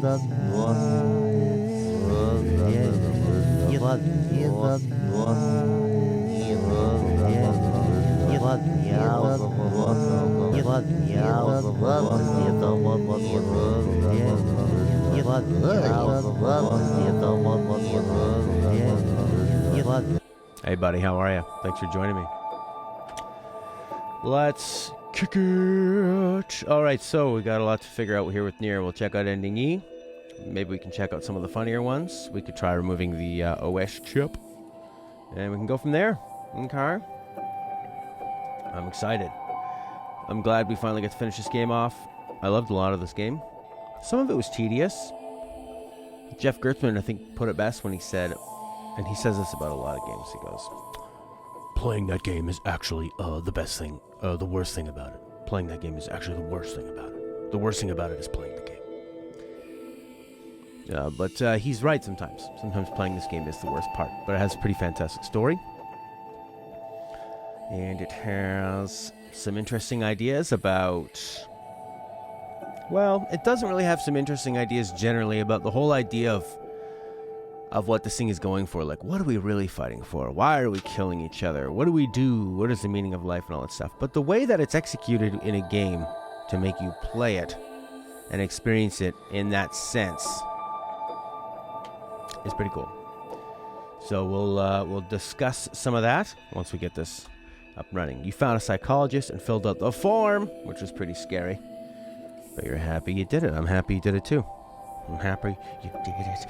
Hey buddy, how are you? Thanks for joining me. Let's kick it. Alright, so we got a lot to figure out here with NieR. We'll check out ending E. Maybe we can check out some of the funnier ones. We could try removing the OS chip. And we can go from there. Okay. I'm excited. I'm glad we finally get to finish this game off. I loved a lot of this game. Some of it was tedious. Jeff Gertzman, I think, put it best when he said, and he says this about a lot of games, he goes, playing that game is actually the best thing, the worst thing about it. Playing that game is actually the worst thing about it. The worst thing about it is playing the game. But he's right sometimes. Sometimes playing this game is the worst part. But it has a pretty fantastic story. And it has some interesting ideas about... Well, it doesn't really have some interesting ideas generally about the whole idea of what this thing is going for. Like, what are we really fighting for? Why are we killing each other? What do we do? What is the meaning of life and all that stuff? But the way that it's executed in a game to make you play it and experience it in that sense is pretty cool. So we'll discuss some of that once we get this up and running. You found a psychologist and filled out the form, which was pretty scary. But you're happy you did it. I'm happy you did it too. I'm happy you did it.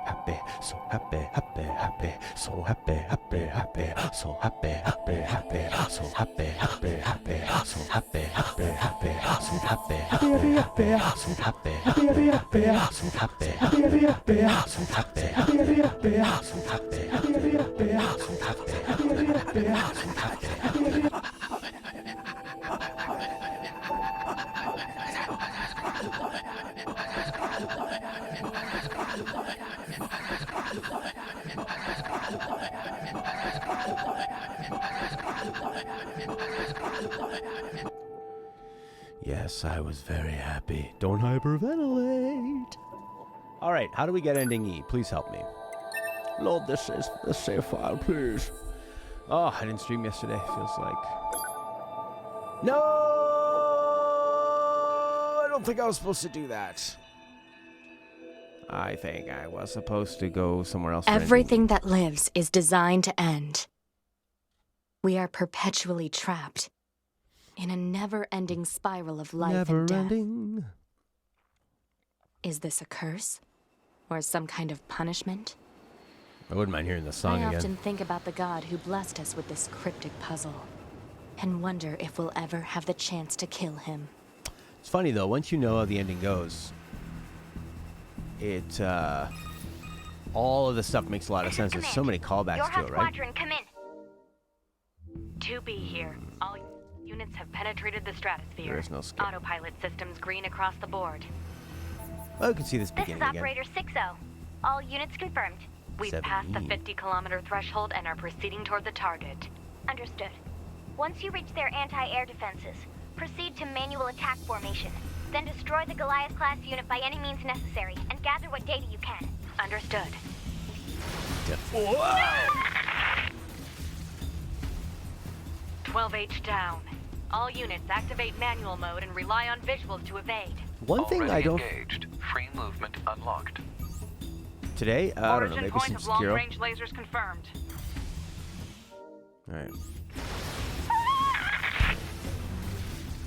Happy, so happy, happy, happy, so happy, happy, happy, so happy, happy, happy, so happy, happy, happy, so happy, happy, happy, so happy, happy, happy, so happy, happy, happy, so happy, happy, happy, so happy, happy, happy, so happy, happy, happy, so happy, happy, happy, so happy. Yes, I was very happy. Don't hyperventilate. All right, how do we get ending E? Please help me. Load this save file, please. Oh, I didn't stream yesterday. Feels like... No! I don't think I was supposed to do that. I think I was supposed to go somewhere else. Everything that lives is designed to end. We are perpetually trapped in a never-ending spiral of life and death. Never-ending. Is this a curse? Or some kind of punishment? I wouldn't mind hearing the song again. I often think about the God who blessed us with this cryptic puzzle, and wonder if we'll ever have the chance to kill him. It's funny, though. Once you know how the ending goes, it, all of the stuff makes a lot of sense. There's so many callbacks to it, right? Squadron, come in. 2B here. All units have penetrated the stratosphere. There is no skip. Autopilot systems green across the board. Well, you can see this beginning again. This is Operator 6-0. All units confirmed. We've passed the 50-kilometer threshold and are proceeding toward the target. Understood. Once you reach their anti-air defenses, proceed to manual attack formation. Then destroy the Goliath-class unit by any means necessary, and gather what data you can. Understood. Whoa! 12H down. All units activate manual mode and rely on visuals to evade. One thing I don't... engaged. Free movement unlocked. Today? I don't know, maybe point some of Sekiro. long-range lasers confirmed. Alright.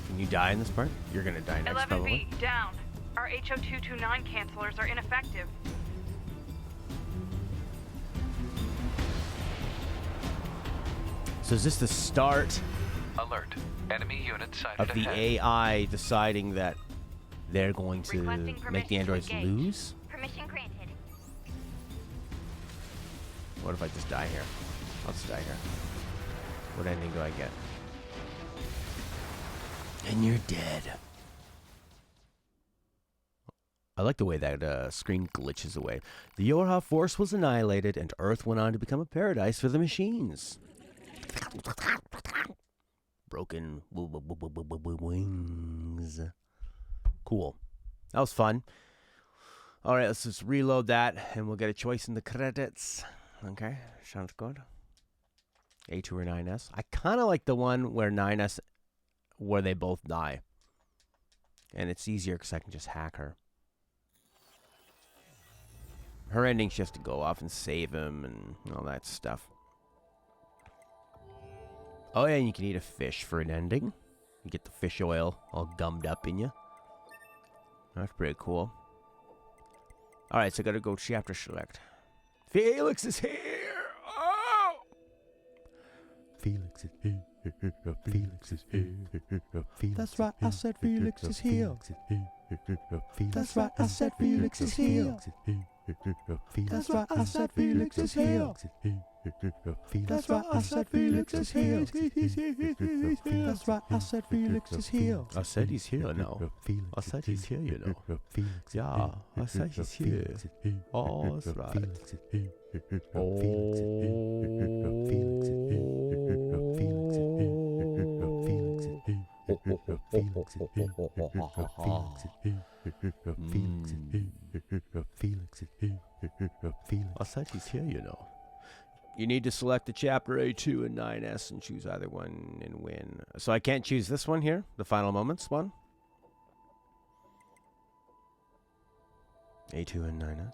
Can you die in this part? You're gonna die next, 11B, probably. down. Our HO229 cancelers are ineffective. So is this the start Alert. Enemy unit sighted of the ahead. AI deciding that they're going to Requesting make the permission to androids engage. lose? Permission granted. What if I just die here? I'll just die here. What ending do I get? And you're dead. I like the way that screen glitches away. The Yorha force was annihilated, and Earth went on to become a paradise for the machines. Broken wings. Cool. That was fun. All right, let's just reload that, and we'll get a choice in the credits. Okay, sounds good. A2 or 9S. I kind of like the one where 9S, where they both die. And it's easier because I can just hack her. Her ending, she has to go off and save him and all that stuff. Oh yeah, and you can eat a fish for an ending. You get the fish oil all gummed up in you. That's pretty cool. Alright, so I gotta go chapter select. Felix is here! Oh! Felix is here. Felix is here. That's right, I said Felix is here. That's right, I said Felix is here. That's right, I said Felix is here. That's right, I said Felix is here. That's right, I said Felix is here. I said he's here now. I said he's here, you know. Yeah, I said he's here. Oh, that's right. I said he's here, you know. You need to select the chapter A2 and 9S and choose either one and win. So I can't choose this one here, the Final Moments one. A2 and 9S.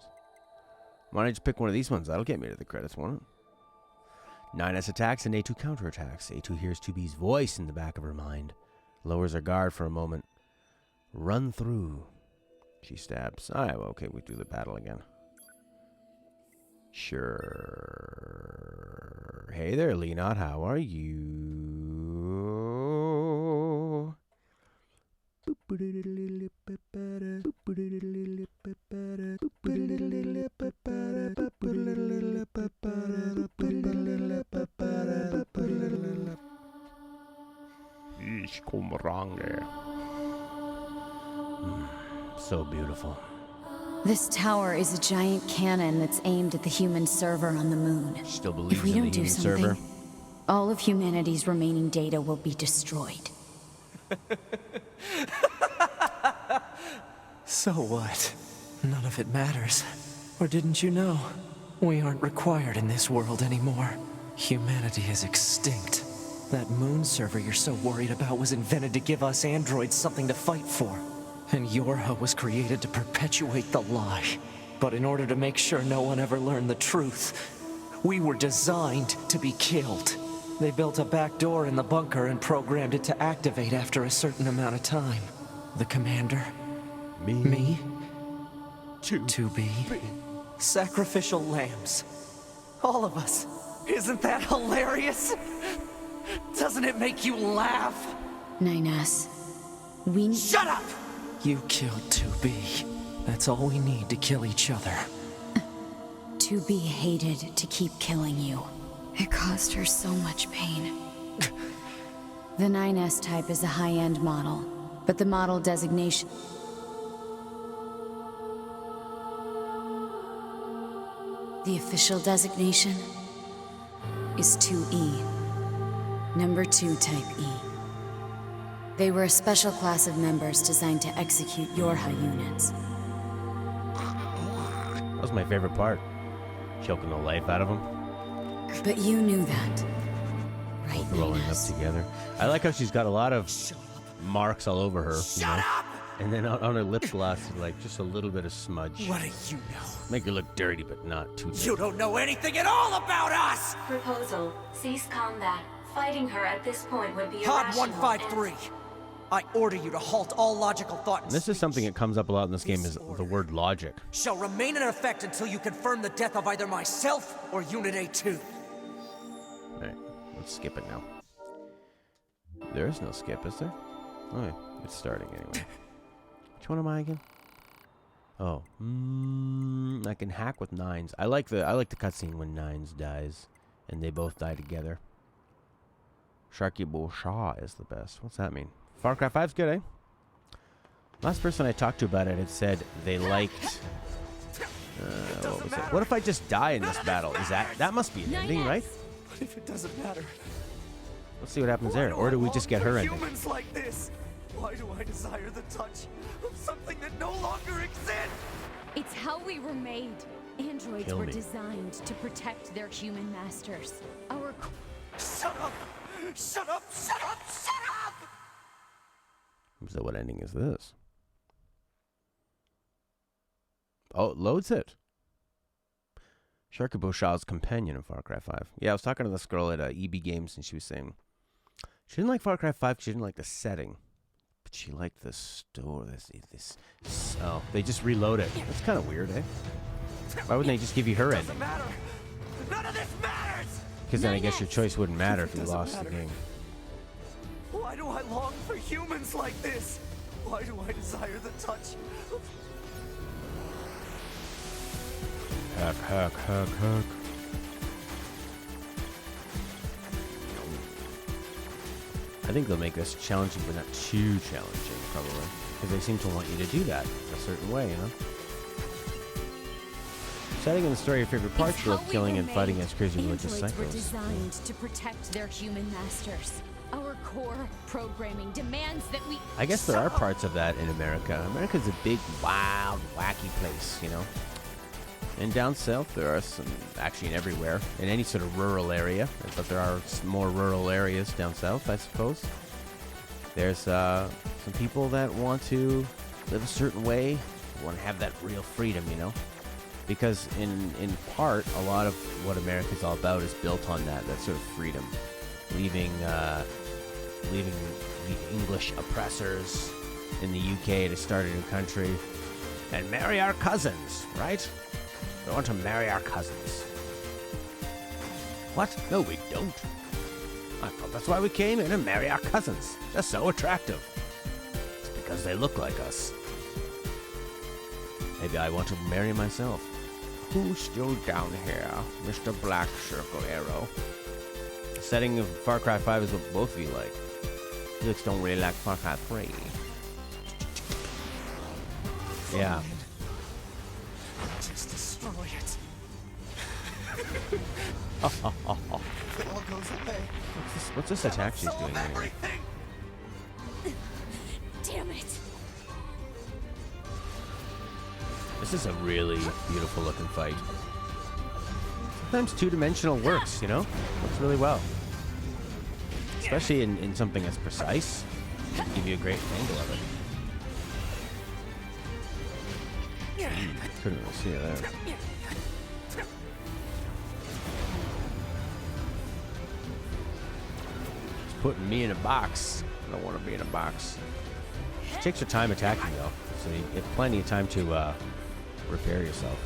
Why don't I just pick one of these ones? That'll get me to the credits, won't it? 9S attacks and A2 counterattacks. A2 hears 2B's voice in the back of her mind. Lowers her guard for a moment. Run through. She stabs. Alright, well, okay, we do the battle again. Sure. Hey there, Leonard. How are you? Ich komme range. So beautiful. This tower is a giant cannon that's aimed at the human server on the moon. Still believes if we in don't the do human something, server. all of humanity's remaining data will be destroyed. So what? None of it matters. Or didn't you know? We aren't required in this world anymore. Humanity is extinct. That moon server you're so worried about was invented to give us androids something to fight for. And Yorha was created to perpetuate the lie. But in order to make sure no one ever learned the truth, we were designed to be killed. They built a back door in the bunker and programmed it to activate after a certain amount of time. The commander, me, 2B, sacrificial lambs. All of us. Isn't that hilarious? Doesn't it make you laugh? 9S, we... Shut up! You killed 2B. That's all we need to kill each other. 2B hated to keep killing you. It caused her so much pain. The 9S type is a high-end model, but the model designation... The official designation is 2E. Number 2 type E. They were a special class of members designed to execute Yorha units. That was my favorite part. Choking the life out of him. But you knew that, right, Rolling up Nines? together. I like how she's got a lot of marks all over her. Shut up! And then on her lip gloss, like just a little bit of smudge. What do you know? Make her look dirty, but not too dirty. You don't know anything at all about us! Proposal. Cease combat. Fighting her at this point would be Pod irrational 153. I order you to halt all logical thought and And this is something that comes up a lot in this game is the word logic. shall remain in effect until you confirm the death of either myself or Unit A2. Alright, let's skip it now. There is no skip, is there? Okay, it's starting anyway. Which one am I again? Oh, I can hack with 9s. I like the cutscene when 9s dies, and they both die together. Sharky Bouchard is the best. What's that mean? Far Cry 5's good, eh? Last person I talked to about it had said they liked. What was it? What if I just die in this battle? Is that must be an ending, right? But if it doesn't matter, Let's see what happens there. Or do we just get her ending? humans like this? Why do I desire the touch of something that no longer exists? It's how we were made. Androids Kill were me. designed to protect their human masters. Our Shut up! Shut up! Shut up! Shut up! So what ending is this? Oh, it loads it. Sharkabo Shaw's companion in Far Cry 5. Yeah, I was talking to this girl at EB Games, and she was saying she didn't like Far Cry 5 because she didn't like the setting. But she liked the store. Oh, they just reload it. That's kind of weird, eh? Why wouldn't they just give you her ending? Doesn't matter. None of this matters! Because then I guess your choice wouldn't matter if you lost the game. Why do I long for humans like this? Why do I desire the touch of... Hack. I think they'll make this challenging, but not too challenging, probably. Because they seem to want you to do that a certain way, you know? Setting in the story your favorite parts, you love killing and fighting against crazy religious androids were psychos. designed to protect their human masters. Our core programming demands that we... I guess there are parts of that in America. America's a big, wild, wacky place, you know? And down south, there are some, actually everywhere, in any sort of rural area, but there are some more rural areas down south, I suppose. There's some people that want to live a certain way, want to have that real freedom, you know? Because in part, a lot of what America's all about is built on that sort of freedom. Leaving the English oppressors in the UK to start a new country and marry our cousins, right? We want to marry our cousins. What? No, we don't. I thought that's why we came in and marry our cousins. They're so attractive. It's because they look like us. Maybe I want to marry myself. Who's still down here? Mr. Black Circle Arrow. The setting of Far Cry 5 is what both of you like. Felix don't really like Far Cry 3. Yeah. Just destroy it. It all goes away. What's this attack she's doing here? Everything. Damn it! This is a really beautiful looking fight. Sometimes two-dimensional works, you know? Works really well. Especially in something as precise. Give you a great angle of it. Couldn't really see it there. It's putting me in a box. I don't want to be in a box. It takes your time attacking though, so you get plenty of time to repair yourself.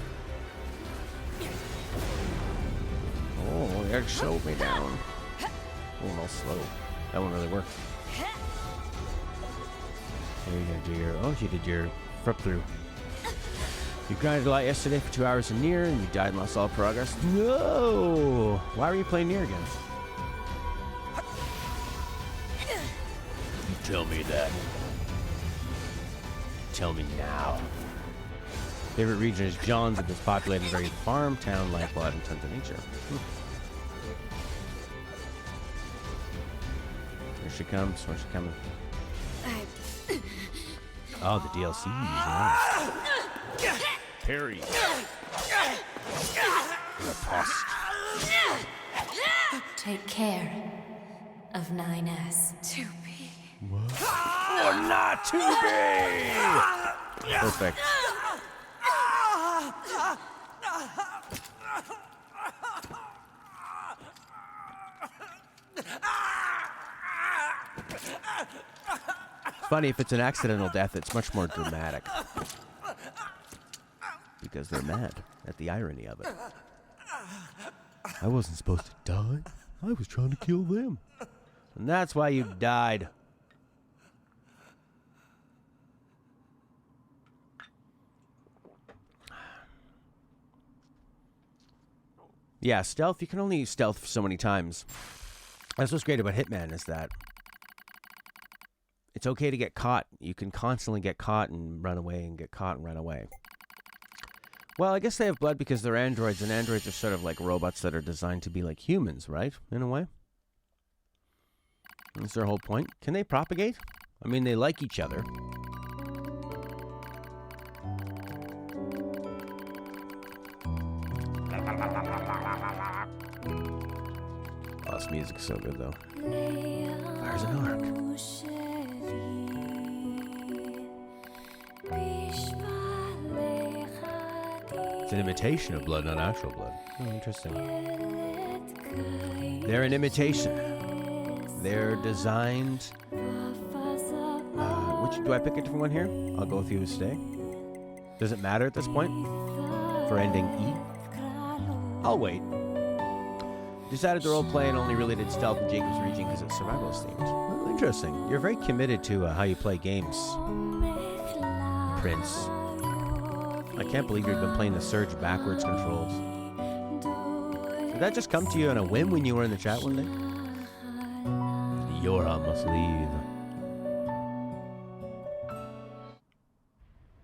Oh, that slowed me down. Oh, no, slow. That one really worked. There you gonna do your... Oh, you did your flip through. You grinded a lot yesterday for 2 hours in NieR, and you died and lost all progress. No! Why were you playing NieR again? You tell me that. Tell me now. Favorite region is John's, and it's populated very farm, town, life, blood, and tons of nature. Here she comes. Where's she coming? Oh, the DLC. Nice. Parry. Riposte. Take care of 9S. 2B. What? Oh, not too big. Perfect. Funny, if it's an accidental death, it's much more dramatic. Because they're mad at the irony of it. I wasn't supposed to die. I was trying to kill them. And that's why you died. Yeah, stealth, you can only stealth so many times. That's what's great about Hitman, is that it's okay to get caught. You can constantly get caught and run away and get caught and run away. Well, I guess they have blood because they're androids, and androids are sort of like robots that are designed to be like humans, right? In a way. That's their whole point. Can they propagate? I mean, they like each other. Oh, this music is so good, though. Fires an arc. It's an imitation of blood, not actual blood. Oh, interesting. They're an imitation. They're designed... which do I pick a different one here? I'll go with you today. Does it matter at this point? For ending E? I'll wait. Decided to roleplay and only really did stealth in Jacob's region because it's survivalist themed. Oh, interesting. You're very committed to how you play games, Prince. I can't believe you've been playing the Surge backwards controls. Did that just come to you on a whim when you were in the chat one day? Yora must leave.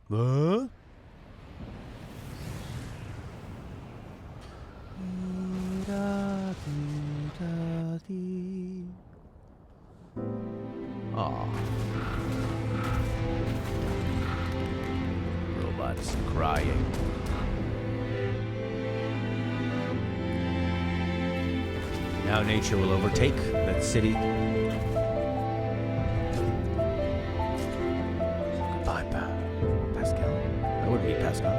What? Aw. Robots crying. Now nature will overtake that city. Goodbye, Pascal. I wouldn't be Pascal.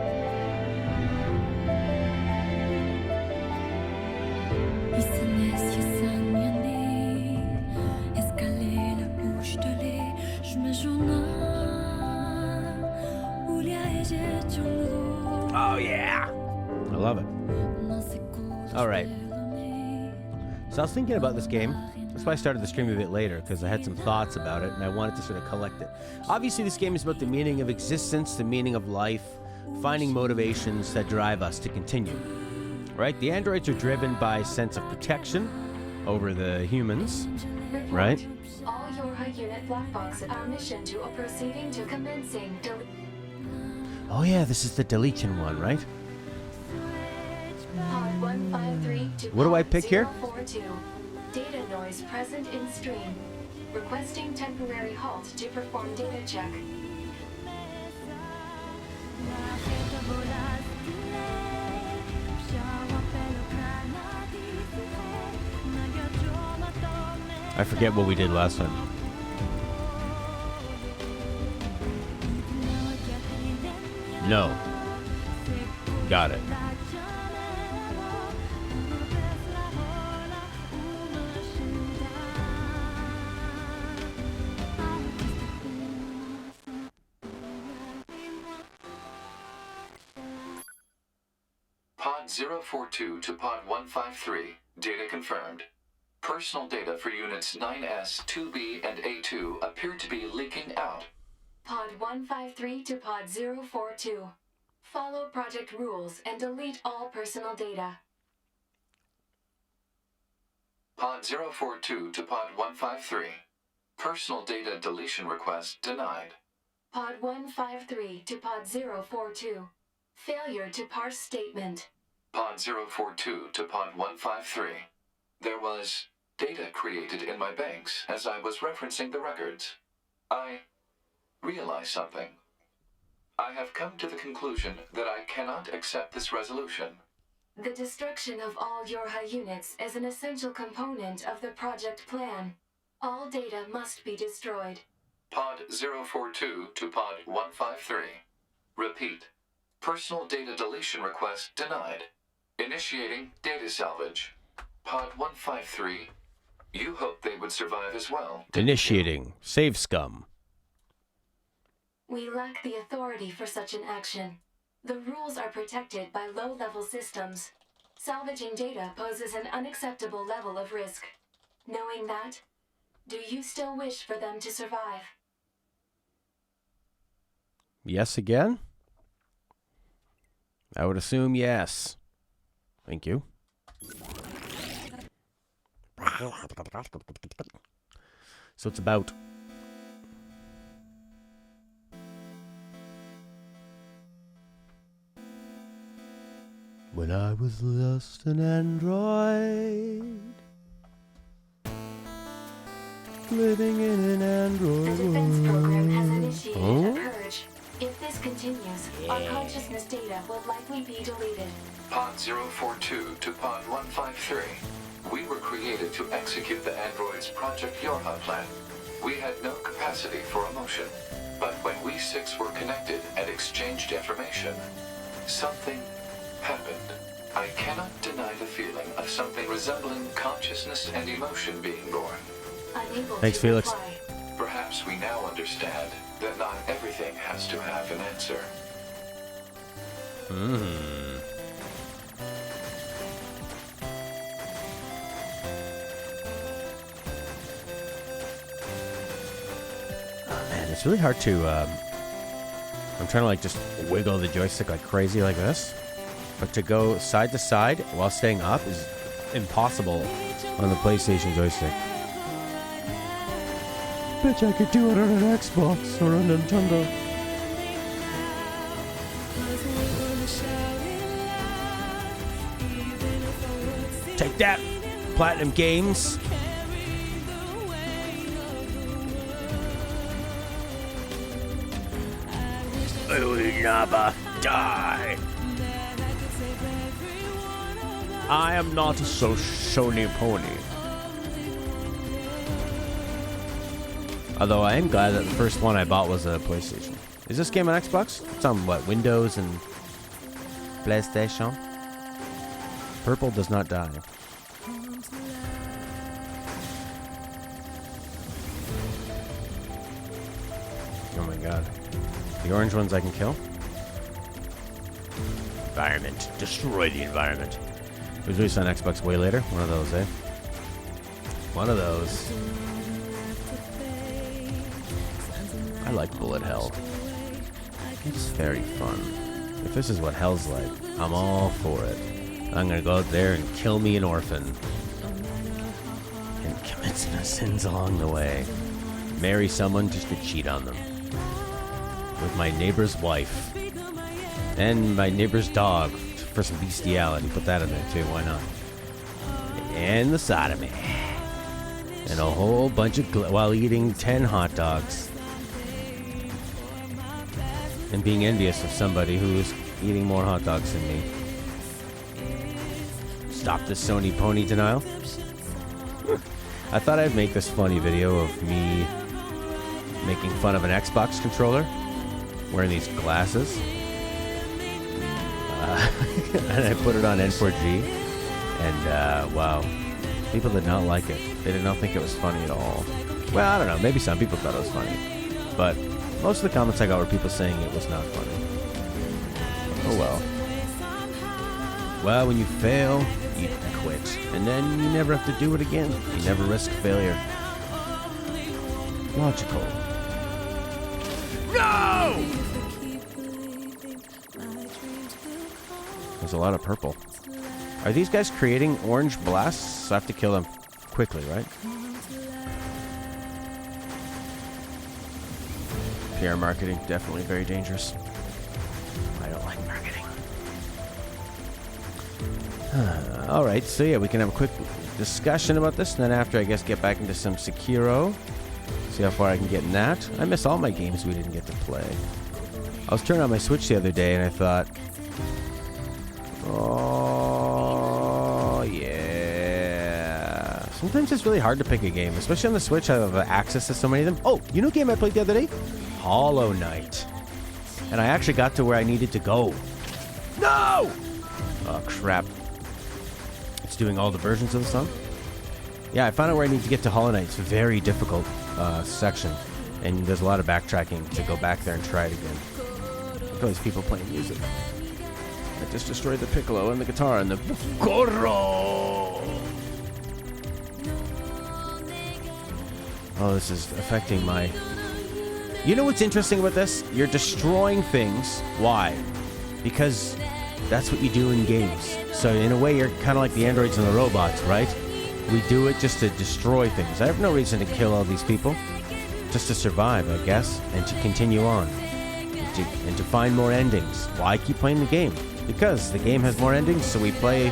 Oh yeah! I love it. Alright. So I was thinking about this game. That's why I started the stream a bit later, because I had some thoughts about it and I wanted to sort of collect it. Obviously this game is about the meaning of existence, the meaning of life, finding motivations that drive us to continue. Right? The androids are driven by a sense of protection over the humans. Right? All Yorha unit black box. Our mission to a proceeding to commencing. Oh yeah, this is the deletion one, right? Pod 153 to What do I pod pick here? 042. Data noise present in stream. Requesting temporary halt to perform data check. I forget what we did last time. No. Got it. Pod 042 to Pod 153. Data confirmed. Personal data for units 9S, 2B, and A2 appear to be leaking out. Pod 153 to Pod 042. Follow project rules and delete all personal data. Pod 042 to Pod 153. Personal data deletion request denied. Pod 153 to Pod 042. Failure to parse statement. Pod 042 to Pod 153. There was data created in my banks as I was referencing the records. I realized something. I have come to the conclusion that I cannot accept this resolution. The destruction of all Yorha units is an essential component of the project plan. All data must be destroyed. Pod 042 to Pod 153. Repeat. Personal data deletion request denied. Initiating data salvage. Pod 153. You hoped they would survive as well. Initiating. Save scum. We lack the authority for such an action. The rules are protected by low-level systems. Salvaging data poses an unacceptable level of risk. Knowing that, do you still wish for them to survive? Yes again? I would assume yes. Thank you. So it's about... when I was just an android. Living in an android The defense program has world. initiated Oh? a purge. If this continues, our consciousness data will likely be deleted. Pod 042 to Pod 153. We were created to execute the android's Project Yorha plan. We had no capacity for emotion. But when we six were connected and exchanged information, something happened. I cannot deny the feeling of something resembling consciousness and emotion being born. Unable Thanks, to Felix. reply. Perhaps we now understand that not everything has to have an answer. Man, it's really hard to, I'm trying to like just wiggle the joystick like crazy like this. But to go side to side while staying up is impossible on the PlayStation joystick. Bet I could do it on an Xbox or a Nintendo. Take that, Platinum Games. I will never die. I am not a Sony pony. Although I am glad that the first one I bought was a PlayStation. Is this game on Xbox? It's on what, Windows and PlayStation? Purple does not die. Oh my god. The orange ones I can kill? Environment. Destroy the environment. It was released on Xbox way later. One of those, eh? One of those. I like bullet hell. It's very fun. If this is what hell's like, I'm all for it. I'm gonna go out there and kill me an orphan. And commit some sins along the way. Marry someone just to cheat on them. With my neighbor's wife. And my neighbor's dog for some bestiality. Put that in there too, why not? And the sodomy. And a whole bunch of while eating 10 hot dogs. And being envious of somebody who is eating more hot dogs than me. Stop this Sony pony denial. I thought I'd make this funny video of me making fun of an Xbox controller. Wearing these glasses. And I put it on N4G. And wow. People did not like it. They did not think it was funny at all. Well, I don't know. Maybe some people thought it was funny. But most of the comments I got were people saying it was not funny. Oh well. Well, when you fail, you quit. And then you never have to do it again. You never risk failure. Logical. No! There's a lot of purple. Are these guys creating orange blasts? I have to kill them quickly, right? PR marketing, definitely very dangerous. I don't like marketing. Alright, so yeah, we can have a quick discussion about this, and then after, I guess, get back into some Sekiro. See how far I can get in that. I miss all my games we didn't get to play. I was turning on my Switch the other day, and I thought, oh, yeah. Sometimes it's really hard to pick a game, especially on the Switch. I have access to so many of them. Oh, you know a game I played the other day? Hollow Knight. And I actually got to where I needed to go. No! Oh, crap. It's doing all the versions of the song? Yeah, I found out where I need to get to Hollow Knight. It's a very difficult section. And there's a lot of backtracking to go back there and try it again. Look at those people playing music. I just destroyed the piccolo and the guitar and the coro. Oh, this is affecting my... You know what's interesting about this? You're destroying things. Why? Because that's what you do in games. So in a way, you're kind of like the androids and the robots, right? We do it just to destroy things. I have no reason to kill all these people. Just to survive, I guess, and to continue on. And to find more endings. Why keep playing the game? Because the game has more endings, so we play.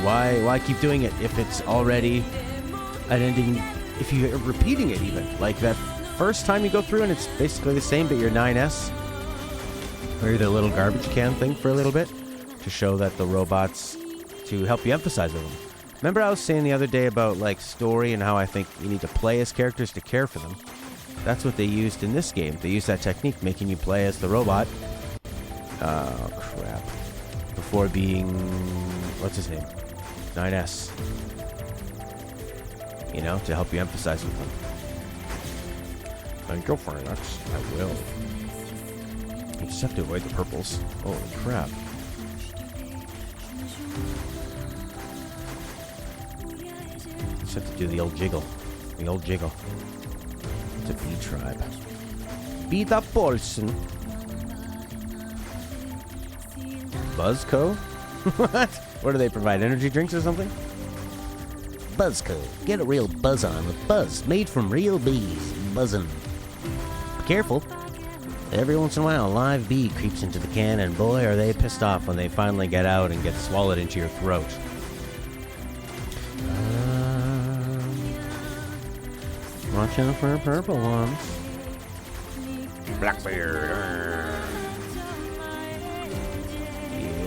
Why keep doing it if it's already an ending if you're repeating it even. Like that first time you go through and it's basically the same, but you're 9S. Or you're the little garbage can thing for a little bit to show that the robots, to help you emphasize them. Remember I was saying the other day about like story and how I think you need to play as characters to care for them. That's what they used in this game. They used that technique, making you play as the robot. Oh, crap. Before being... what's his name? 9S. You know, to help you emphasize with them. Thank you for that. I will. You just have to avoid the purples. Holy crap. Just have to do the old jiggle. The old jiggle. It's a bee tribe. Be the person. Buzzco? What? What do they provide? Energy drinks or something? Buzzco. Get a real buzz on with Buzz, made from real bees. Buzzin'. Be careful. Every once in a while, a live bee creeps into the can, and boy, are they pissed off when they finally get out and get swallowed into your throat. Watch out for purple ones. Blackbeard.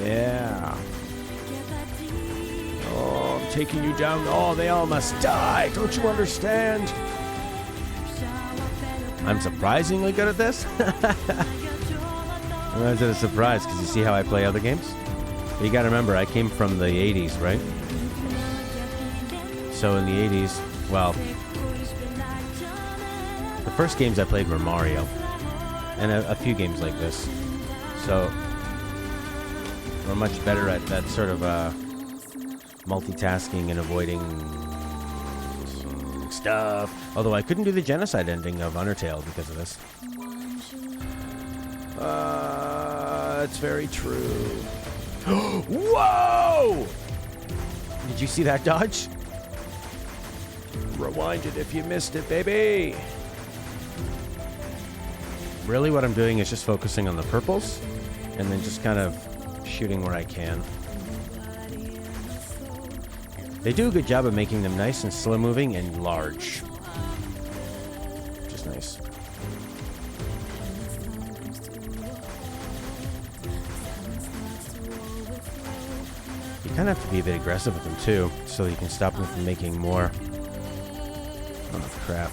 Yeah. Oh, I'm taking you down. Oh, they all must die. Don't you understand? I'm surprisingly good at this. Why is it a surprise? Because you see how I play other games? But you gotta remember, I came from the 80s, right? So in the 80s, well, the first games I played were Mario. And a few games like this. So, we're much better at that sort of multitasking and avoiding stuff. Although I couldn't do the genocide ending of Undertale because of this. It's very true. Whoa! Did you see that dodge? Rewind it if you missed it, baby. Really what I'm doing is just focusing on the purples and then just kind of shooting where I can. They do a good job of making them nice and slow moving and large. Which is nice. You kind of have to be a bit aggressive with them too, so you can stop them from making more. Oh crap.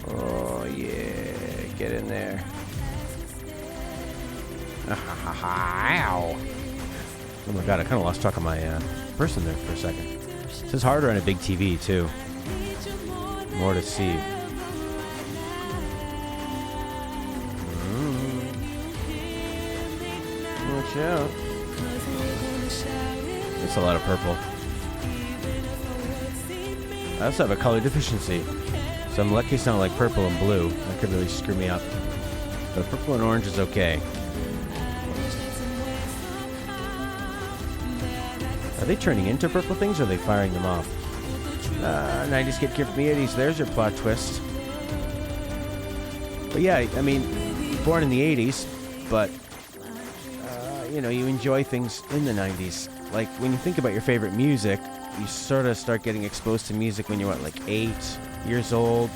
Oh yeah, get in there. Ow. Oh my god, I kind of lost track of my person there for a second. This is harder on a big TV too. More to see. Watch out. That's a lot of purple. I also have a color deficiency, so I'm lucky it's not like purple and blue. That could really screw me up. But purple and orange is okay. Are they turning into purple things, or are they firing them off? 90s kid from the 80s. There's your plot twist. But yeah, I mean, born in the 80s, but, you know, you enjoy things in the 90s. Like, when you think about your favorite music, you sort of start getting exposed to music when you're, what, like 8 years old?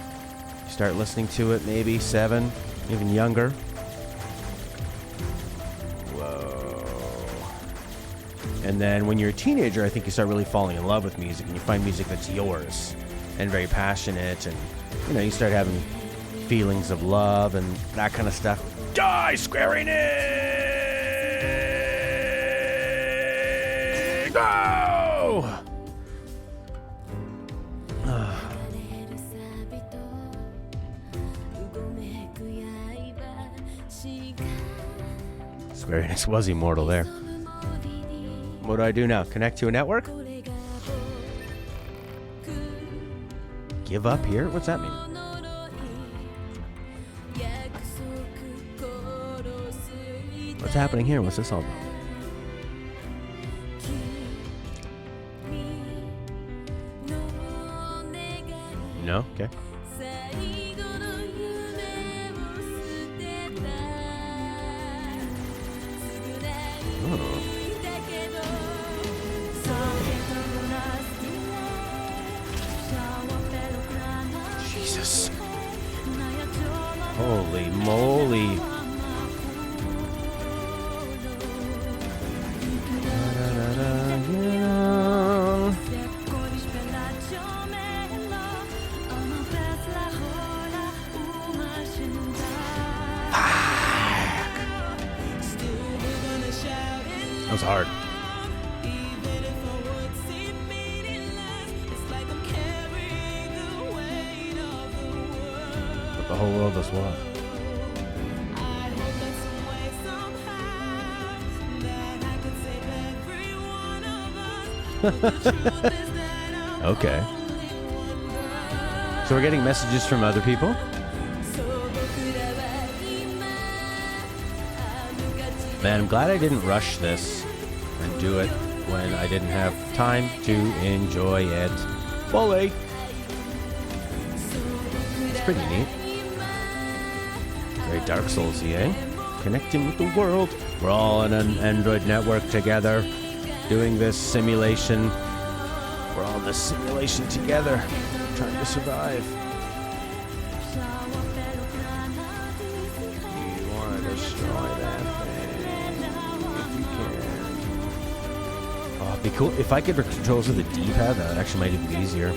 You start listening to it, maybe 7, even younger. And then when you're a teenager, I think you start really falling in love with music, and you find music that's yours and very passionate, and, you know, you start having feelings of love and that kind of stuff. Die, Square Enix! Go! Square Enix was immortal there. What do I do now? Connect to a network? Give up here? What's that mean? What's happening here? What's this all about? No? Okay. Jesus. Holy moly. That was hard. But the whole world does what? Okay. So we're getting messages from other people? Man, I'm glad I didn't rush this and do it when I didn't have time to enjoy it fully. It's pretty neat. Very Dark Souls-y, eh? Connecting with the world. We're all on an Android network together, doing this simulation. We're all in this simulation together, trying to survive. You want to destroy that thing if you can. Oh, it'd be cool if I could controls with the D-pad. That actually might even be easier.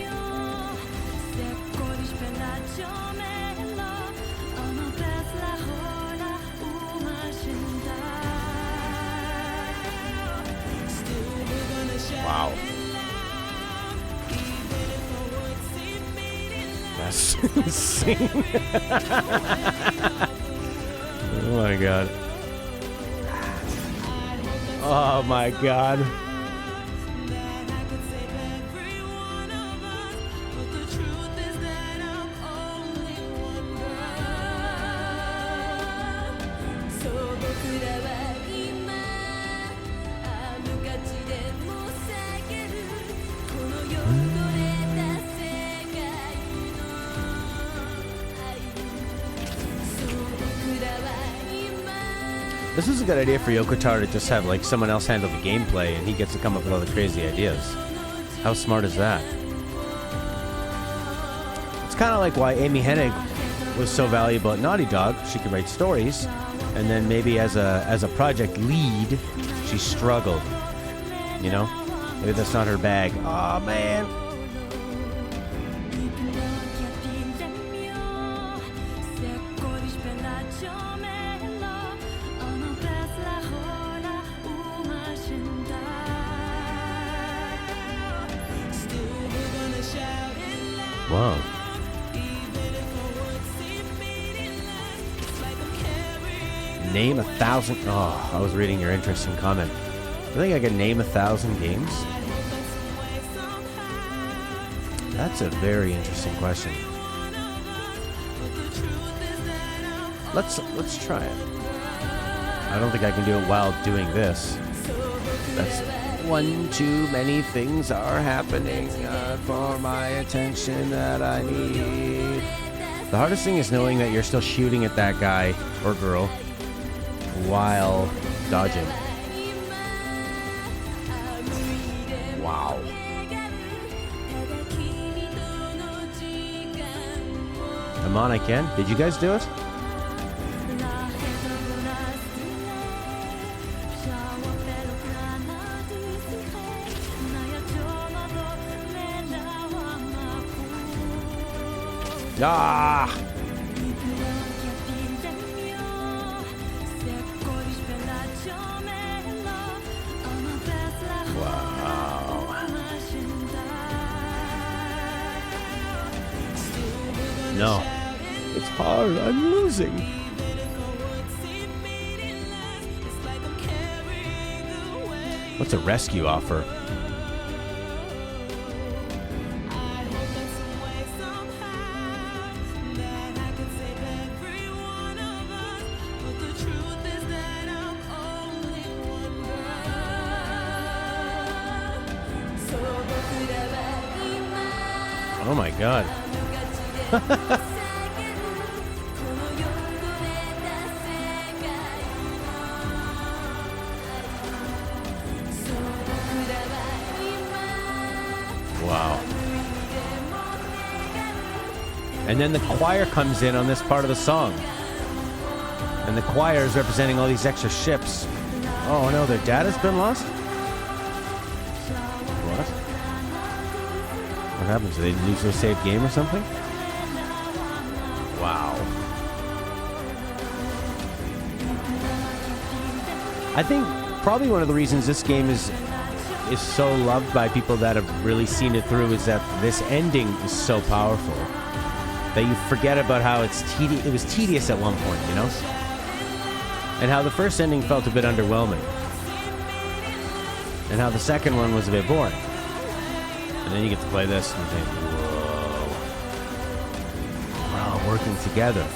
Wow. That's insane. Oh my god. Oh my god. This is a good idea for Yokotar to just have like someone else handle the gameplay and he gets to come up with all the crazy ideas. How smart is that? It's kind of like why Amy Hennig was so valuable at Naughty Dog. She could write stories, and then maybe as a project lead, she struggled. You know? Maybe that's not her bag. Oh man. Wow. Name 1,000. Oh, I was reading your interesting comment. I think I can name 1,000 games. That's a very interesting question. Let's try it. I don't think I can do it while doing this. That's one too many things are happening for my attention that I need. The hardest thing is knowing that you're still shooting at that guy or girl while dodging. Wow. Come on, I can. Did you guys do it? Ah! Wow. No. It's hard. I'm losing. What's a rescue offer? Oh my god. And then the choir comes in on this part of the song. And the choir is representing all these extra ships. Oh no, their data's been lost? What? What happens? Did they lose their saved game or something? Wow. I think probably one of the reasons this game is so loved by people that have really seen it through is that this ending is so powerful that you forget about how it was tedious at one point, you know? And how the first ending felt a bit underwhelming. And how the second one was a bit boring. And then you get to play this and think, whoa. We're all working together.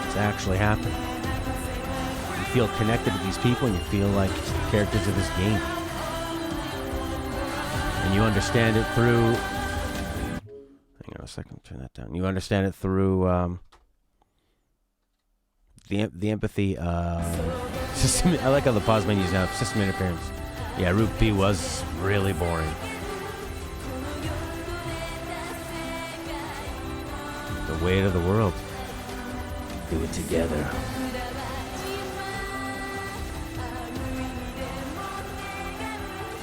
It's actually happening. You feel connected to these people and you feel like characters of this game. And you understand it through... Hang on a second, turn that down. You understand it through the empathy system. I like how the pause menus now have system interference. Yeah, Route B was really boring. The weight of the world. Do it together.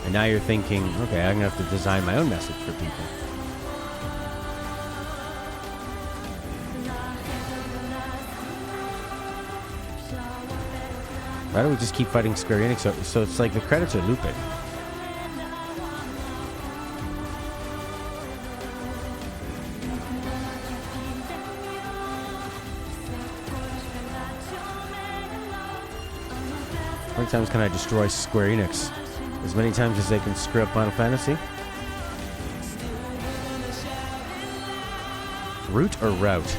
And now you're thinking, okay, I'm going to have to design my own message for people. Why do we just keep fighting Square Enix? So it's like the credits are looping. How many times can I destroy Square Enix? As many times as they can screw up Final Fantasy? Route or route?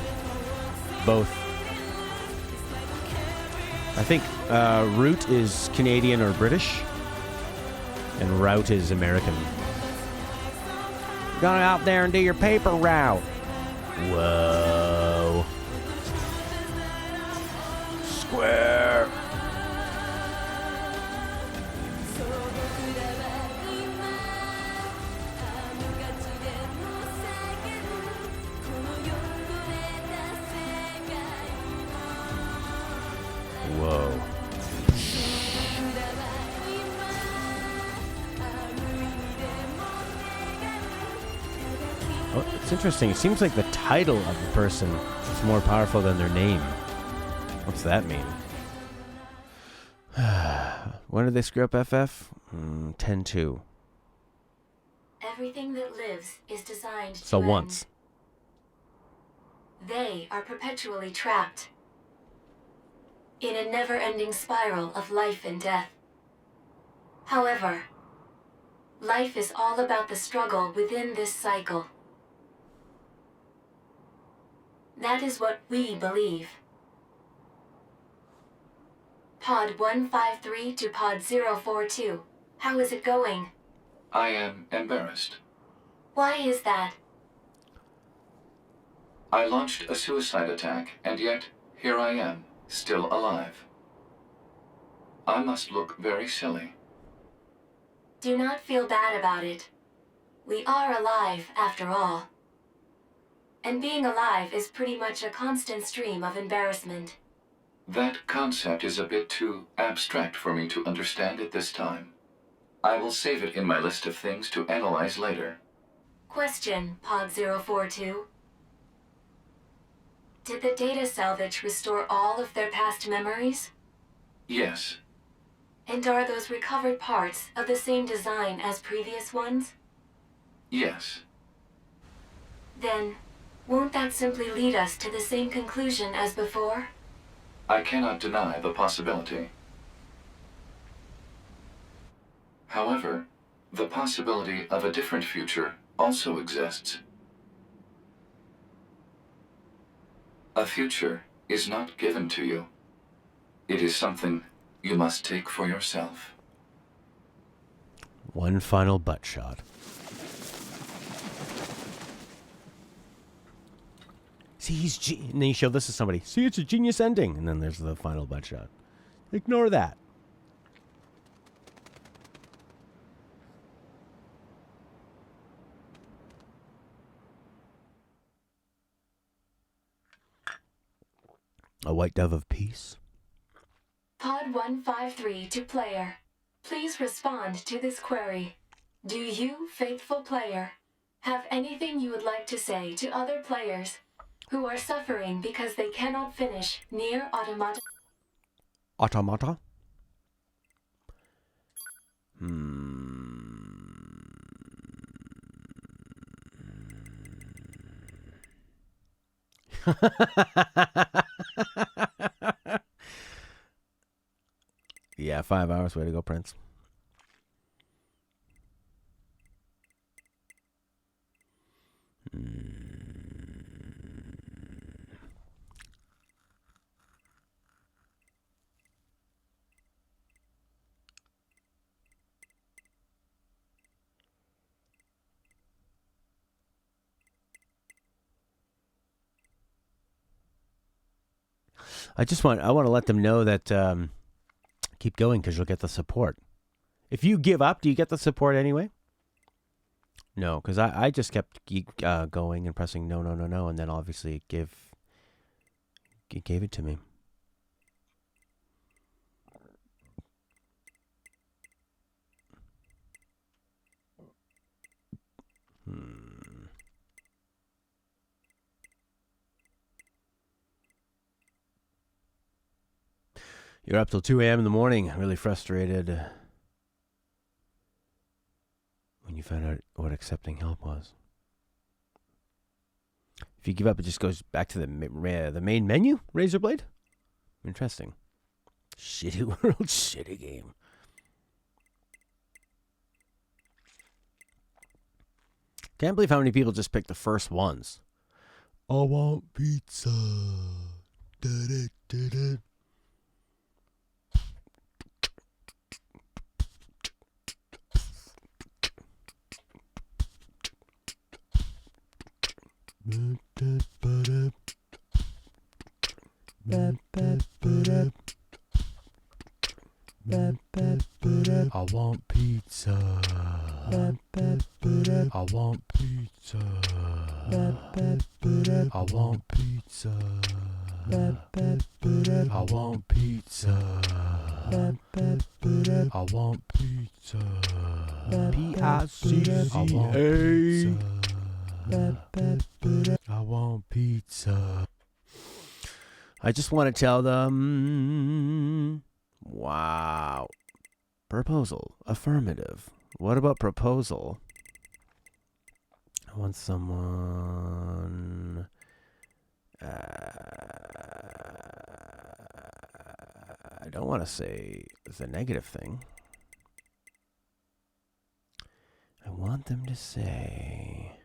Both. I think route is Canadian or British, and route is American. Go out there and do your paper route. Whoa. Square. Whoa. Oh, it's interesting. It seems like the title of the person is more powerful than their name. What's that mean? When did they screw up FF? 10-2. Everything that lives is designed to So end. once. They are perpetually trapped in a never-ending spiral of life and death. However, life is all about the struggle within this cycle. That is what we believe. Pod 153 to Pod 042. How is it going? I am embarrassed. Why is that? I launched a suicide attack, and yet here I am, still alive. I must look very silly. Do not feel bad about it. We are alive, after all. And being alive is pretty much a constant stream of embarrassment. That concept is a bit too abstract for me to understand at this time. I will save it in my list of things to analyze later. Question, Pod 042. Did the data salvage restore all of their past memories? Yes. And are those recovered parts of the same design as previous ones? Yes. Then, won't that simply lead us to the same conclusion as before? I cannot deny the possibility. However, the possibility of a different future also exists. A future is not given to you. It is something you must take for yourself. One final butt shot. See, and then you show this to somebody. See, it's a genius ending. And then there's the final butt shot. Ignore that. A white dove of peace. Pod 153 to player. Please respond to this query. Do you, faithful player, have anything you would like to say to other players who are suffering because they cannot finish NieR Automata? Automata? Yeah, 5 hours. Way to go, Prince. I want to let them know that keep going because you'll get the support. If you give up, do you get the support anyway? No, because I just kept going and pressing no, and then obviously it gave it to me. You're up till 2 a.m. in the morning, really frustrated when you found out what accepting help was. If you give up, it just goes back to the main menu, Razorblade? Interesting. Shitty world, shitty game. Can't believe how many people just picked the first ones. I want pizza. Da-da-da-da. I want pizza. I want pizza. I want pizza. I want pizza. I want pizza. P-I-C-C-A. I want pizza. I just want to tell them, wow. Proposal. Affirmative. What about proposal? I want someone... I don't want to say it's a negative thing. I want them to say...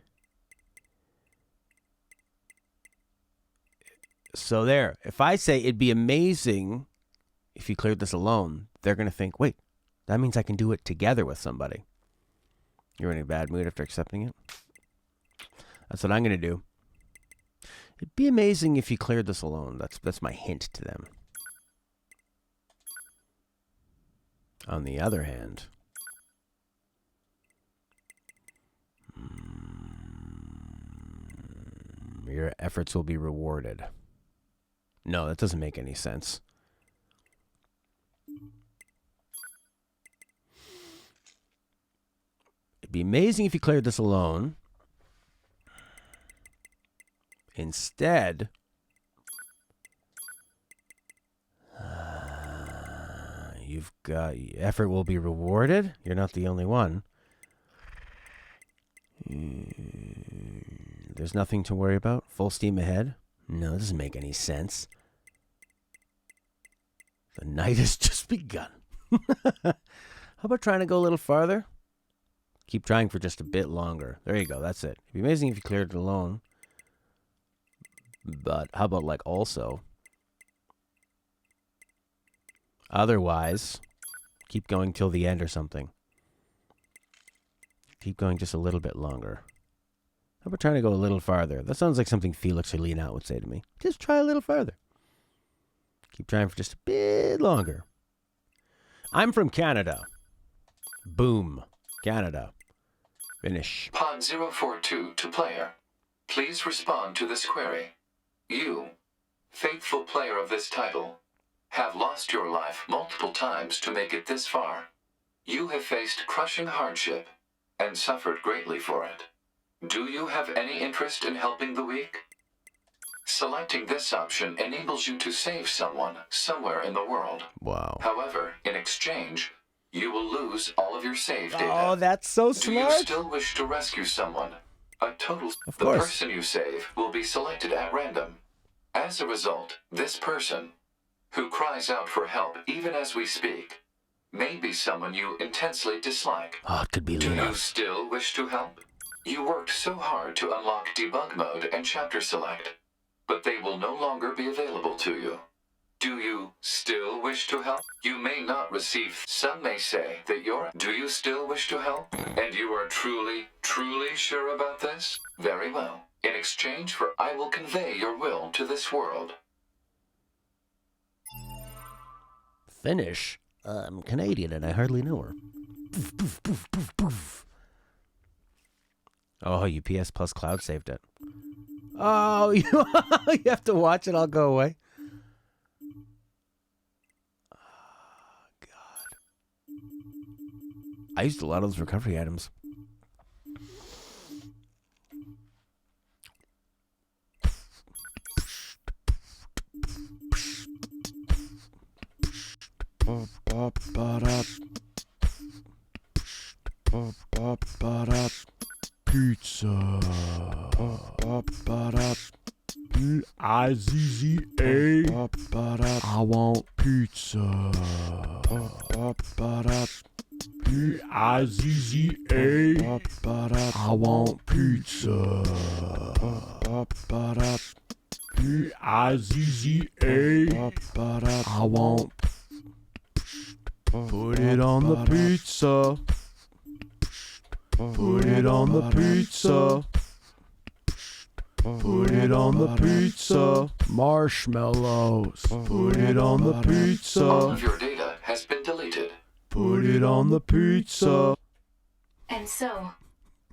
So there, if I say it'd be amazing if you cleared this alone, they're going to think, wait, that means I can do it together with somebody. You're in a bad mood after accepting it? That's what I'm going to do. It'd be amazing if you cleared this alone. That's my hint to them. On the other hand, your efforts will be rewarded. No, that doesn't make any sense. It'd be amazing if you cleared this alone. Instead, you've got effort will be rewarded. You're not the only one. There's nothing to worry about. Full steam ahead. No, that doesn't make any sense. The night has just begun. How about trying to go a little farther? Keep trying for just a bit longer. There you go. That's it. It'd be amazing if you cleared it alone. But how about like also? Otherwise, keep going till the end or something. Keep going just a little bit longer. How about trying to go a little farther? That sounds like something Felix or Lena would say to me. Just try a little farther. Keep trying for just a bit longer. I'm from Canada. Boom. Canada. Finish. Pod 042 to player. Please respond to this query. You, faithful player of this title, have lost your life multiple times to make it this far. You have faced crushing hardship and suffered greatly for it. Do you have any interest in helping the weak? Selecting this option enables you to save someone somewhere in the world. Wow. However, in exchange, you will lose all of your save data. Oh, that's so Do you smart. still wish to rescue someone? A total. Of The course. person you save will be selected at random. As a result, this person, who cries out for help even as we speak, may be someone you intensely dislike. Oh, it could be Do Luna. you still wish to help? You worked so hard to unlock debug mode and chapter select, but they will no longer be available to you. Do you still wish to help? You may not receive. Some may say that you're. Do you still wish to help? And you are truly, truly sure about this? Very well. In exchange for I will convey your will to this world. Finnish. I'm Canadian and I hardly know her. Poof, poof, poof, poof, poof. Oh, UPS Plus Cloud saved it. Oh, you have to watch it. I'll go away. Oh, God. I used a lot of those recovery items. Pizza. P-I-Z-Z-A. I want pizza. P-I-Z-Z-A. I want pizza. P-I-Z-Z-A. I want. Put it on the pizza. Put it on the pizza. Put it on the pizza. Marshmallows. Put it on the All pizza. of your data has been deleted. Put it on the pizza. And so,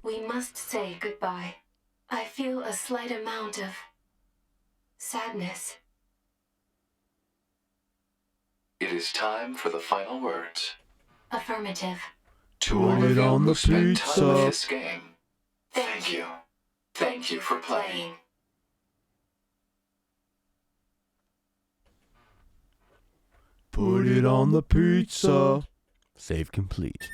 we must say goodbye. I feel a slight amount of sadness. It is time for the final words. Affirmative. To Put all of it you on who the spent time pizza. with this game, thank you. Thank you for playing. Put it on the pizza. Save complete.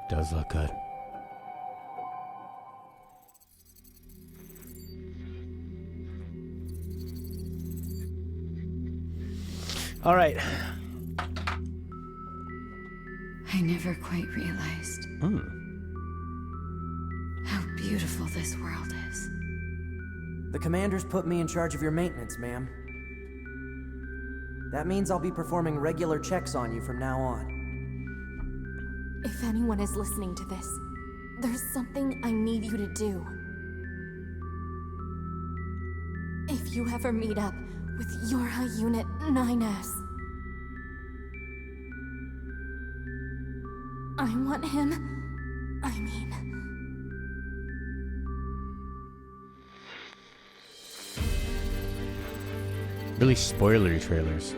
Does look good. All right. I never quite realized how beautiful this world is. The commander's put me in charge of your maintenance, ma'am. That means I'll be performing regular checks on you from now on. If anyone is listening to this, there's something I need you to do. If you ever meet up with your high unit 9S, I want him. Really spoilery trailers.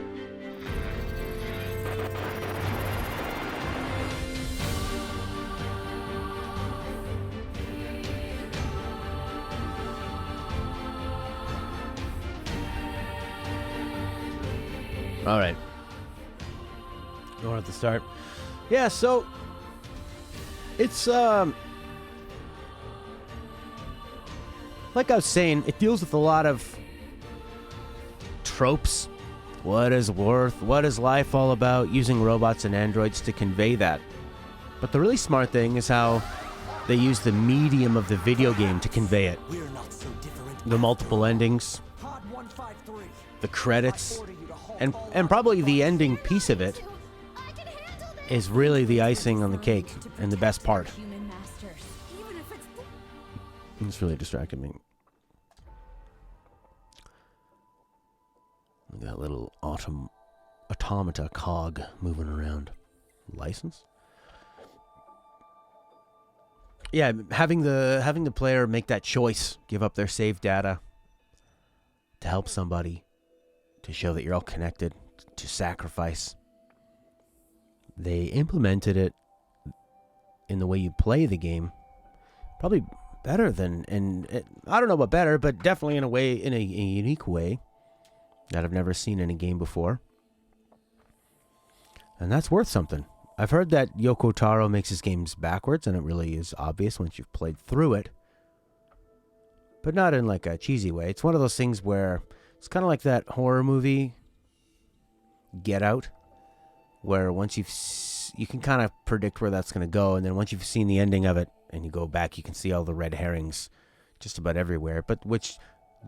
All right. Going at the start. Yeah, so it's like I was saying, it deals with a lot of tropes, What is worth? What is life all about? Using robots and androids to convey that. But the really smart thing is how they use the medium of the video game to convey it. The multiple endings, the credits, and probably the ending piece of it is really the icing on the cake and the best part. It's really distracted me. Look at that little automata cog moving around. License? Yeah, having the player make that choice, give up their save data to help somebody, to show that you're all connected, to sacrifice. They implemented it in the way you play the game, probably better than, I don't know about better, but definitely in a unique way that I've never seen in a game before. And that's worth something. I've heard that Yoko Taro makes his games backwards, and it really is obvious once you've played through it. But not in like a cheesy way. It's one of those things where it's kind of like that horror movie, Get Out, where once you can kind of predict where that's going to go, and then once you've seen the ending of it, and you go back, you can see all the red herrings just about everywhere. But which,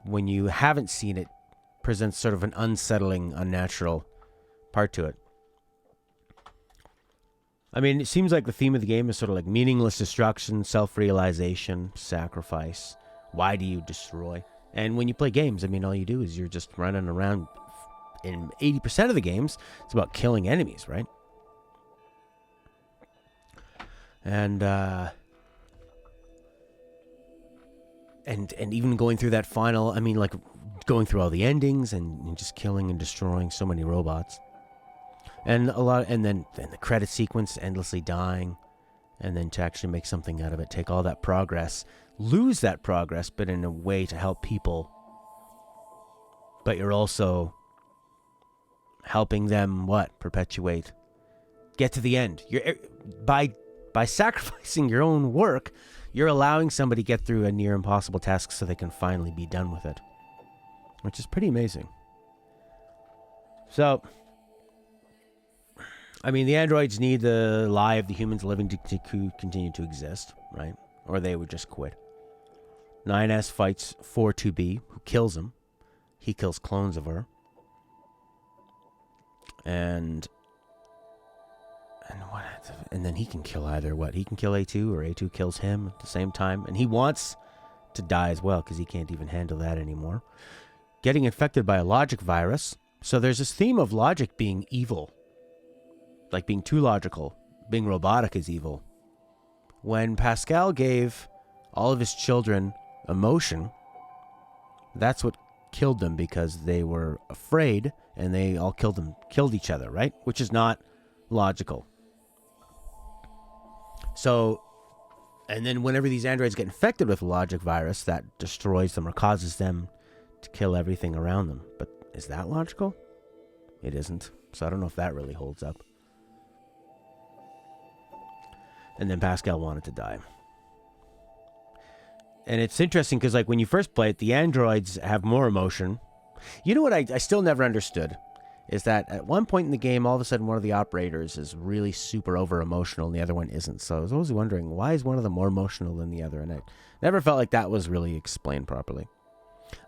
when you haven't seen it, presents sort of an unsettling, unnatural part to it. I mean, it seems like the theme of the game is sort of like meaningless destruction, self-realization, sacrifice. Why do you destroy? And when you play games, I mean, all you do is you're just running around. In 80% of the games, it's about killing enemies, right? And even going through that final, I mean, like going through all the endings and just killing and destroying so many robots. And then the credit sequence, endlessly dying, and then to actually make something out of it, take all that progress, lose that progress, but in a way to help people. But you're also helping them perpetuate, get to the end. You're by sacrificing your own work, you're allowing somebody to get through a near impossible task so they can finally be done with it, which is pretty amazing. So, I mean, the androids need the lie of the humans living to continue to exist, right? Or they would just quit. 9S fights 4-2B, who kills him. He kills clones of her. And then he can kill he can kill A2, or A2 kills him at the same time. And he wants to die as well, because he can't even handle that anymore. Getting infected by a logic virus. So there's this theme of logic being evil. Like being too logical, being robotic is evil. When Pascal gave all of his children emotion, that's what killed them, because they were afraid and they all killed each other, right? Which is not logical. So, and then whenever these androids get infected with a logic virus, that destroys them or causes them to kill everything around them. But is that logical? It isn't. So I don't know if that really holds up. And then Pascal wanted to die. And it's interesting because, like, when you first play it, the androids have more emotion. You know what I still never understood? Is that at one point in the game, all of a sudden, one of the operators is really super over-emotional and the other one isn't. So I was always wondering, why is one of them more emotional than the other? And I never felt like that was really explained properly.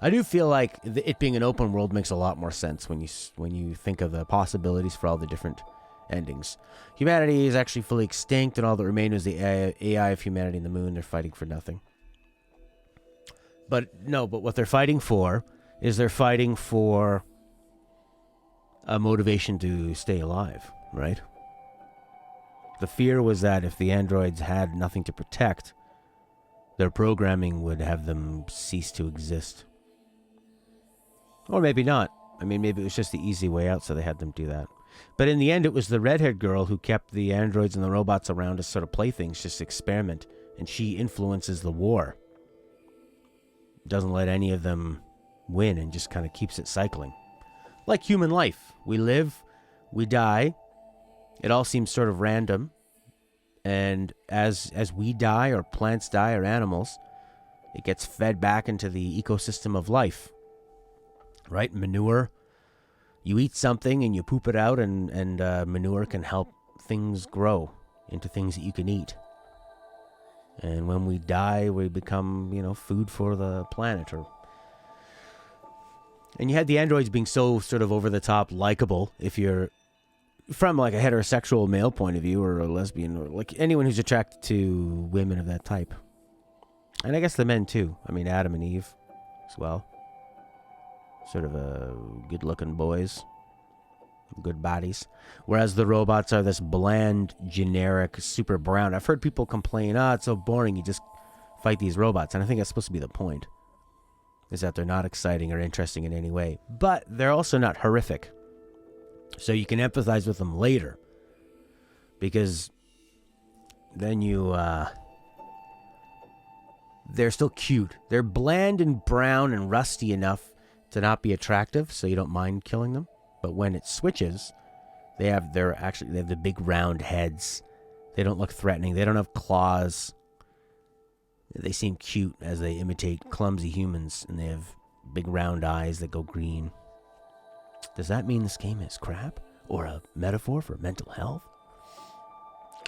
I do feel like it being an open world makes a lot more sense when you think of the possibilities for all the different endings. Humanity is actually fully extinct, and all that remain is the AI of humanity and the moon. They're fighting for nothing. But what they're fighting for is they're fighting for a motivation to stay alive, right? The fear was that if the androids had nothing to protect, their programming would have them cease to exist. Or maybe not. I mean, maybe it was just the easy way out, so they had them do that. But in the end, it was the redhead girl who kept the androids and the robots around as sort of playthings, just experiment. And she influences the war. Doesn't let any of them win and just kind of keeps it cycling. Like human life. We live, we die. It all seems sort of random. And as we die, or plants die, or animals, it gets fed back into the ecosystem of life. Right? Manure. You eat something and you poop it out, and manure can help things grow into things that you can eat. And when we die, we become, food for the planet. And you had the androids being so sort of over-the-top likable if you're from like a heterosexual male point of view, or a lesbian, or like anyone who's attracted to women of that type. And I guess the men too. I mean, Adam and Eve as well. Sort of good-looking boys. Good bodies. Whereas the robots are this bland, generic, super brown. I've heard people complain, it's so boring, you just fight these robots. And I think that's supposed to be the point. Is that they're not exciting or interesting in any way. But they're also not horrific. So you can empathize with them later. Because then they're still cute. They're bland and brown and rusty enough to not be attractive, so you don't mind killing them. But when it switches, they have the big round heads. They don't look threatening. They don't have claws. They seem cute as they imitate clumsy humans, and they have big round eyes that go green. Does that mean this game is crap? Or a metaphor for mental health?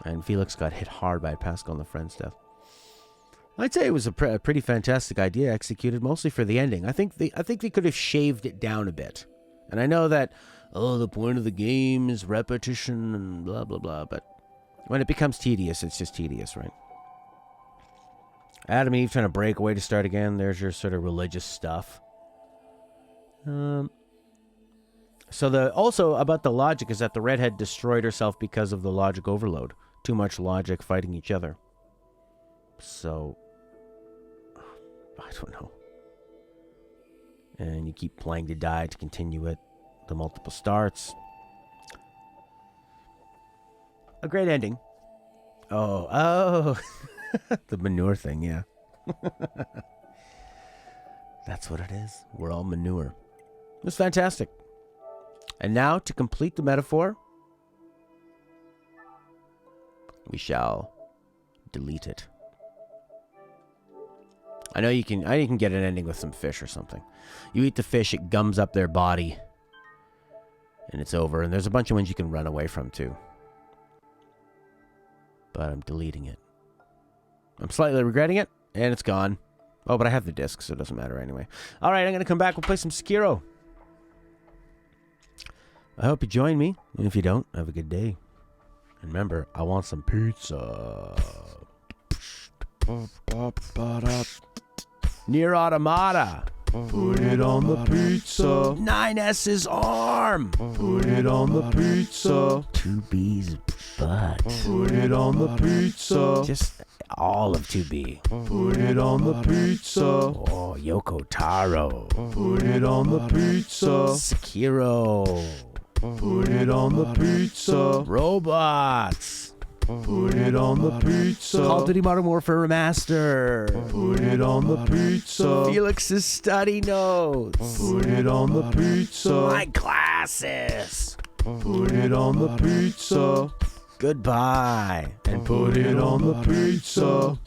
And Felix got hit hard by Pascal and the friend's death. I'd say it was a pretty fantastic idea, executed mostly for the ending. I think they could have shaved it down a bit. And I know that, the point of the game is repetition and blah, blah, blah. But when it becomes tedious, it's just tedious, right? Adam and Eve trying to break away to start again. There's your sort of religious stuff. Also about the logic is that the redhead destroyed herself because of the logic overload. Too much logic fighting each other. So, I don't know. And you keep playing to die to continue it. The multiple starts. A great ending. Oh. The manure thing, yeah. That's what it is. We're all manure. It was fantastic. And now, to complete the metaphor, we shall delete it. I know you can get an ending with some fish or something. You eat the fish, it gums up their body, and it's over. And there's a bunch of ones you can run away from, too. But I'm deleting it. I'm slightly regretting it, and it's gone. Oh, but I have the disc, so it doesn't matter anyway. All right, I'm going to come back. We'll play some Sekiro. I hope you join me. And if you don't, have a good day. And remember, I want some pizza. NieR Automata. Put it on the pizza. 9S's arm. Put it on the pizza. 2B's butt. Put it on the pizza. Just all of 2B. Put it on the pizza. Oh, Yoko Taro. Put it on the pizza. Sekiro. Put it on the pizza. Robots. Put it on the pizza. Call of Duty Modern Warfare Remaster. Put it on the pizza. Felix's study notes. Put it on the pizza. My classes. Put it on the pizza. Goodbye. And put it on the pizza.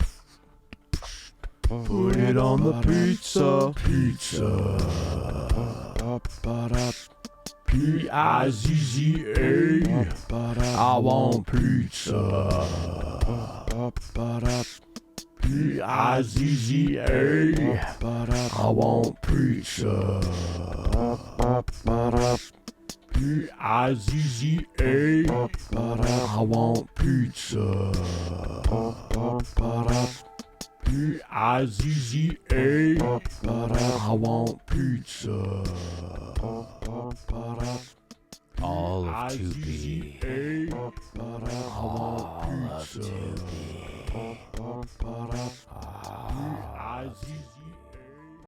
Put it on the pizza. Pizza. P-I-Z-Z-A. I want pizza. P-I-Z-Z-A. I want pizza. P-I-Z-Z-A. I want pizza. P-I-Z-Z-A. I want pizza. All of 2B. All of 2B.